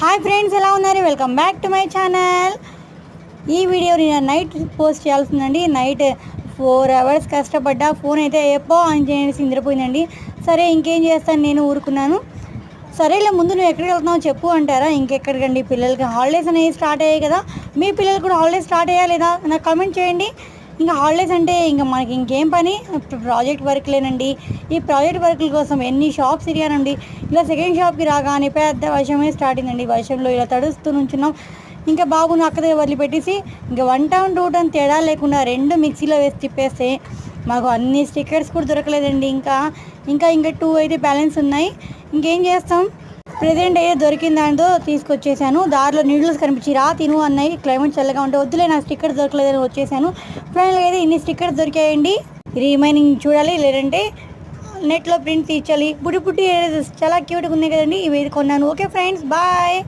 Hi friends, ఎలా ఉన్నారు? Welcome back to my channel. ఈ వీడియో నేను నైట్ పోస్ట్ చేయాల్సిందండి. నైట్ 4 అవర్స్ కష్టపడ్డా, ఫోన్ అయితే ఎప్పో ఆన్ చేసి నిద్రపోయిందండి. సరే ఇంకేం చేస్తాను, నేను ఊరుకున్నాను. సరేలే, ముందు నువ్వు ఎక్కడికి వెళ్తున్నావు చెప్పు అంటారా? ఇంకెక్కడికండి, పిల్లలకి హాలిడేస్ అనేవి స్టార్ట్ అయ్యాయి కదా. మీ పిల్లలు కూడా హాలిడేస్ స్టార్ట్ అయ్యా లేదా నాకు కామెంట్ చేయండి. ఇంకా హాలిడేస్ అంటే ఇంకా మనకి ఇంకేం పని, ప్రాజెక్ట్ వర్క్లేనండి. ఈ ప్రాజెక్ట్ వర్క్ల కోసం ఎన్ని షాప్స్ తిరిగానండి. ఇలా సెకండ్ షాప్కి రాగానే పెద్ద వర్షమే స్టార్ట్ అయిందండి. వర్షంలో ఇలా తడుస్తూ నుంచున్నాం. ఇంకా బాబును అక్క దగ్గర వదిలిపెట్టేసి ఇంకా 1 టౌన్ 2 టౌన్ తేడా లేకుండా 2 మిక్సీలో వేసి తిప్పేస్తే మాకు అన్ని స్టిక్కర్స్ కూడా దొరకలేదండి. ఇంకా ఇంకా ఇంకా 2 అయితే బ్యాలెన్స్ ఉన్నాయి. ఇంకేం చేస్తాం, ప్రెజెంట్ అయితే దొరికిన దాంతో తీసుకొచ్చేసాను. దారిలో నీళ్ళస్ కనిపించి రా తిను అన్నాయి. క్లైమేట్ చల్లగా ఉంటే వద్దులే, నాకు స్టిక్కర్ దొరకలేదని వచ్చేసాను. ఫైనల్గా అయితే ఇన్ని స్టిక్కర్స్ దొరికాయండి. రిమైనింగ్ చూడాలి, లేదంటే నెట్లో ప్రింట్ తీర్చాలి. బుడి బుడి చాలా క్యూట్గా ఉన్నాయి కదండి, ఇవి కొన్నాను. Okay friends, bye.